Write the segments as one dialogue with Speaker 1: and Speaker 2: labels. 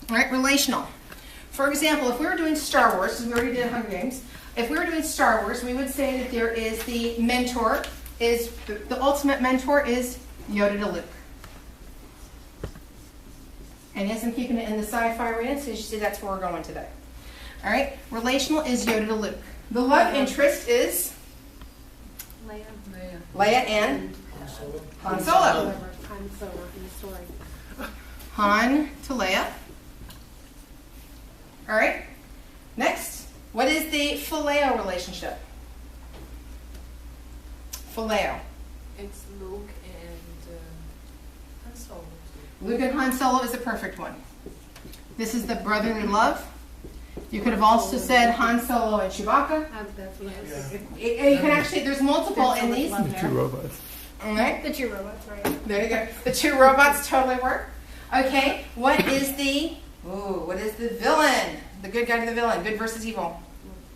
Speaker 1: All right, relational. For example, if we were doing Star Wars, because we already did Hunger Games, if we were doing Star Wars, we would say that there is the mentor, is the ultimate mentor is Yoda to Luke. And yes, I'm keeping it in the sci-fi arena, so you see that's where we're going today. All right, relational is Yoda to Luke. The love interest is Leia and Han Solo.
Speaker 2: Han Solo in the story.
Speaker 1: Han to Leia. All right. Next, what is the phileo relationship? Phileo.
Speaker 3: It's Luke and Han Solo.
Speaker 1: Luke and Han Solo is a perfect one. This is the brotherly love. You could have also said Han Solo and Chewbacca.
Speaker 2: That's what I was thinking.
Speaker 1: And you can actually, there's multiple in these.
Speaker 2: The
Speaker 4: Two robots.
Speaker 1: All right.
Speaker 2: The two robots, right?
Speaker 1: There you go. The two robots totally work. Okay. What is the villain? The good guy to the villain. Good versus evil.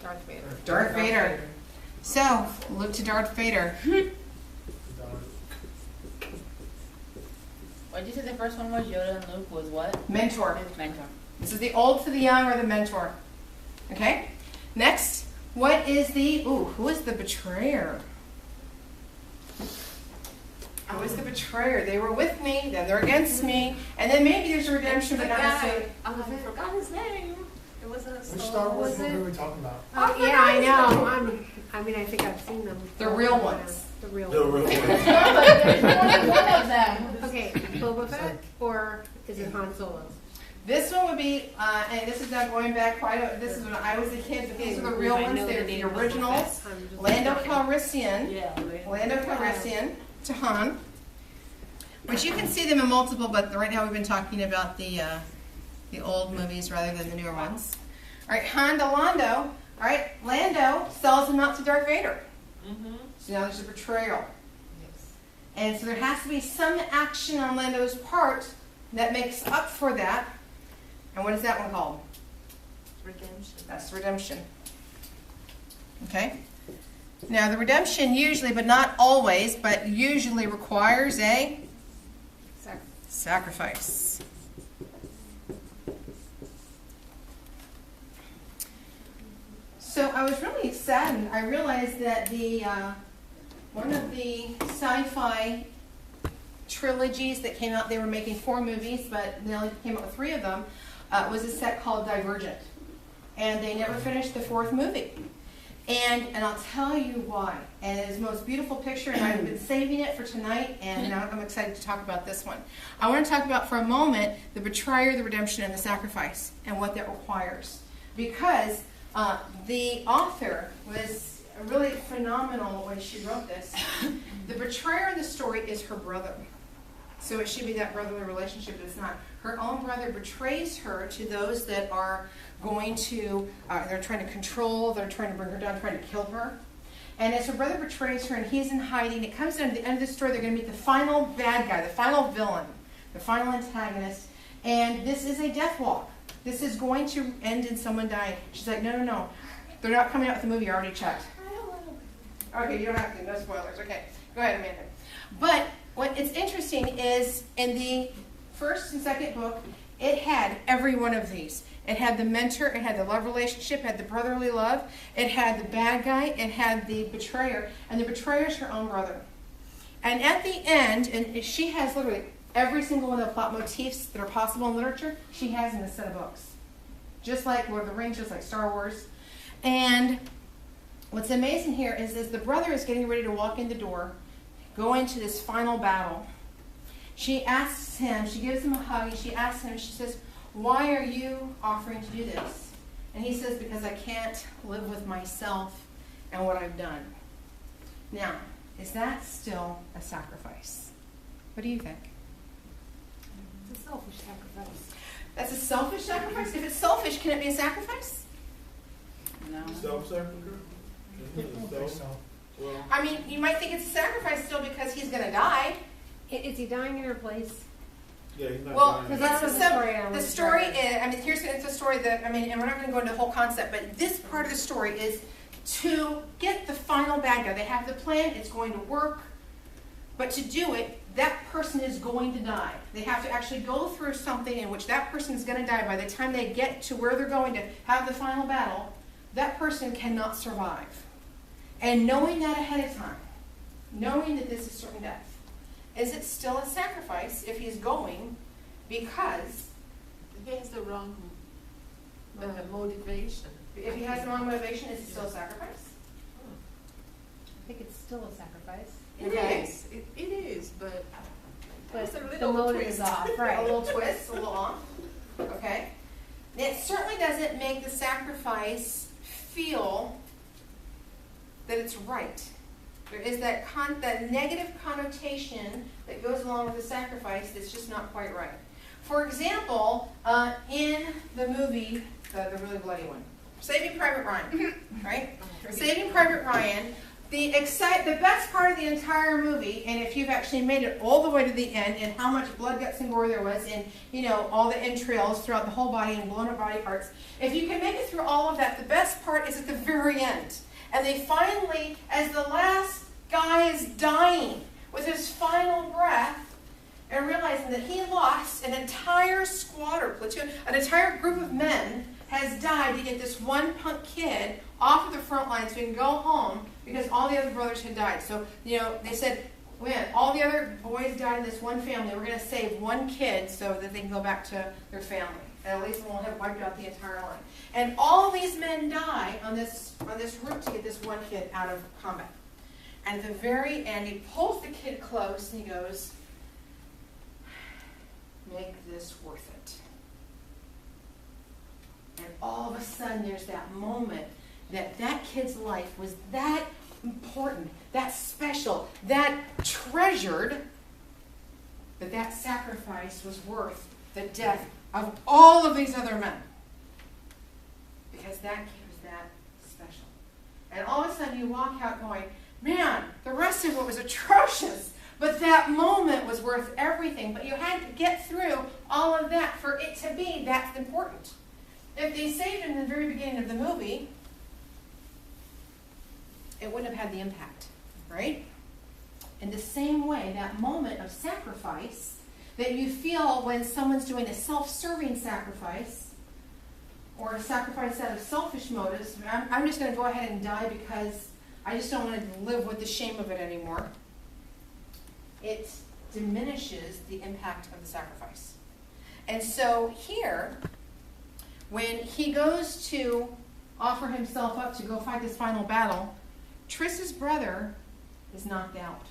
Speaker 2: Darth Vader.
Speaker 1: Darth Vader. So, Luke to Darth Vader.
Speaker 3: What did you say the first one was? Yoda and Luke was what?
Speaker 1: Mentor.
Speaker 3: Mentor.
Speaker 1: This is the old to the young or the mentor. Okay? Next, what is who is the betrayer? Who is the betrayer? They were with me, then they're against me, and then maybe there's a redemption, but not necessarily.
Speaker 3: I forgot his name. It wasn't a
Speaker 5: Which Star Wars movie are we talking about?
Speaker 2: Yeah, I know. I think I've seen them.
Speaker 1: The real ones.
Speaker 2: The real
Speaker 5: The
Speaker 2: ones.
Speaker 5: real one.
Speaker 3: There's only one of them.
Speaker 2: Okay, Boba Fett or is it Han Solo?
Speaker 1: This one would be, and this is now going back this is when I was a kid, but these are the real ones. They're the originals. Lando Calrissian.
Speaker 3: Yeah.
Speaker 1: Lando Calrissian to Han. Which you can see them in multiple, but right now we've been talking about the old movies rather than the newer ones. All right, Han to Lando. All right, Lando sells him out to Darth Vader.
Speaker 3: Mm-hmm.
Speaker 1: So now there's a betrayal.
Speaker 3: Yes.
Speaker 1: And so there has to be some action on Lando's part that makes up for that. And what is that one called?
Speaker 3: Redemption.
Speaker 1: That's redemption. Okay? Now the redemption usually, but not always, but usually requires a sacrifice. So I was really saddened. I realized that one of the sci-fi trilogies that came out, they were making 4 movies, but they only came out with 3 of them, was a set called Divergent. And they never finished the 4th movie. And I'll tell you why. And it is the most beautiful picture, and I've been saving it for tonight, and now I'm excited to talk about this one. I want to talk about for a moment the betrayer, the redemption, and the sacrifice, and what that requires. Because the author was really phenomenal the way she wrote this. The betrayer in the story is her brother. So it should be that brotherly relationship, but it's not. Her own brother betrays her to those that are going to, they're trying to control, they're trying to bring her down, trying to kill her. And as her brother betrays her and he's in hiding, it comes down to the end of the story, they're going to meet the final bad guy, the final villain, the final antagonist. And this is a death walk. This is going to end in someone dying. She's like, no. They're not coming out with the movie, I already checked. Okay, you don't have to, no spoilers. Okay, go ahead, Amanda. But what is interesting is in the first and second book, it had every one of these. It had the mentor, it had the love relationship, it had the brotherly love, it had the bad guy, it had the betrayer, and the betrayer is her own brother. And at the end, and she has literally every single one of the plot motifs that are possible in literature, she has in a set of books. Just like Lord of the Rings, just like Star Wars. And what's amazing here is as the brother is getting ready to walk in the door, go into this final battle, she asks him, she gives him a hug, and she asks him, she says, why are you offering to do this? And he says, because I can't live with myself and what I've done. Now, is that still a sacrifice? What do you think?
Speaker 2: It's a selfish sacrifice.
Speaker 1: That's a selfish sacrifice? If it's selfish, can it be a sacrifice?
Speaker 3: No.
Speaker 5: Self-sacrifice? Well,
Speaker 1: I mean, you might think it's a sacrifice still because he's going to die.
Speaker 2: Is he dying in her place?
Speaker 5: yeah, he's not
Speaker 1: Well,
Speaker 5: dying.
Speaker 2: because that's what the story I
Speaker 1: the
Speaker 2: was
Speaker 1: story
Speaker 2: trying
Speaker 1: is, I mean, here's the story that, I mean, and we're not going to go into the whole concept, but this part of the story is to get the final bad guy. They have the plan, it's going to work. But to do it, that person is going to die. They have to actually go through something in which that person is going to die. By the time they get to where they're going to have the final battle, that person cannot survive. And knowing that ahead of time, knowing that this is certain death, is it still a sacrifice if he's going because
Speaker 3: He has the wrong motivation.
Speaker 1: if he has the wrong motivation, is it still a sacrifice?
Speaker 2: I think it's still a sacrifice.
Speaker 3: It
Speaker 1: Okay.
Speaker 3: is. It is, but
Speaker 2: But
Speaker 3: there's a
Speaker 2: the
Speaker 3: little
Speaker 2: motive
Speaker 3: twist.
Speaker 2: is off,
Speaker 1: A
Speaker 2: right?
Speaker 1: little twist, a little off. Okay. It certainly doesn't make the sacrifice feel that it's right. There is that negative connotation that goes along with the sacrifice that's just not quite right. For example, in the movie, the really bloody one, Saving Private Ryan, right? Saving Private Ryan, the best part of the entire movie, and if you've actually made it all the way to the end, and how much blood, guts, and gore there was, and all the entrails throughout the whole body and blown up body parts, if you can make it through all of that, the best part is at the very end. And they finally, as the last guy is dying with his final breath, and realizing that he lost an entire squad or platoon, an entire group of men has died to get this one punk kid off of the front line so he can go home because all the other brothers had died. So, they said, man, all the other boys died in this one family. We're going to save one kid so that they can go back to their family. And at least we won't have wiped out the entire line. And all these men die on this route to get this one kid out of combat. And at the very end, he pulls the kid close and he goes, make this worth it. And all of a sudden, there's that moment that kid's life was that important, that special, that treasured, that sacrifice was worth the death of all of these other men. Because that kid was that special. And all of a sudden, you walk out going, man, the rest of it was atrocious. But that moment was worth everything. But you had to get through all of that for it to be that important. If they saved him in the very beginning of the movie, it wouldn't have had the impact, right? In the same way, that moment of sacrifice that you feel when someone's doing a self-serving sacrifice or a sacrifice out of selfish motives, I'm just going to go ahead and die because I just don't want to live with the shame of it anymore. It diminishes the impact of the sacrifice. And so here, when he goes to offer himself up to go fight this final battle, Triss's brother is knocked out.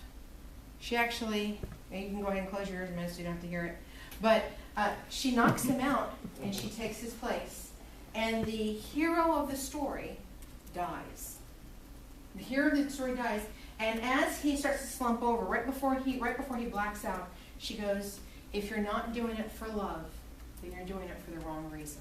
Speaker 1: She actually, you can go ahead and close your ears a minute so you don't have to hear it, but she knocks him out and she takes his place. And the hero of the story dies. The hero of the story dies. And as he starts to slump over, right before he blacks out, she goes, if you're not doing it for love, then you're doing it for the wrong reason.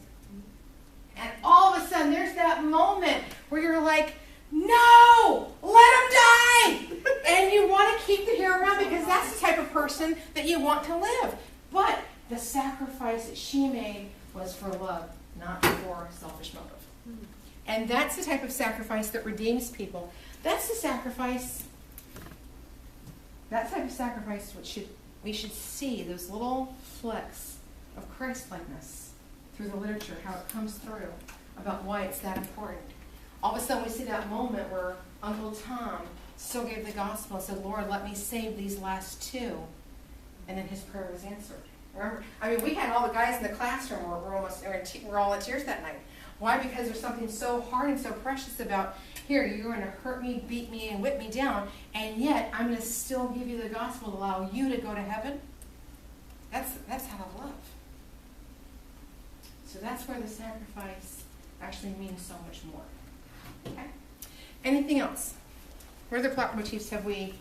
Speaker 1: And all of a sudden, there's that moment where you're like, no, let him die! And you want to keep the hero around because that's the type of person that you want to live. But the sacrifice that she made was for love, not for selfish motive. And that's the type of sacrifice that redeems people. That's the sacrifice, that type of sacrifice we should see, those little flecks of Christ-likeness through the literature, how it comes through about why it's that important. All of a sudden we see that moment where Uncle Tom still gave the gospel and said, Lord, let me save these last two. And then his prayer was answered. Remember? We had all the guys in the classroom we're all in tears that night. Why? Because there's something so hard and so precious about, here, you're going to hurt me, beat me, and whip me down, and yet I'm going to still give you the gospel to allow you to go to heaven. That's how to love. So that's where the sacrifice actually means so much more. Okay? Anything else? What other plot motifs have we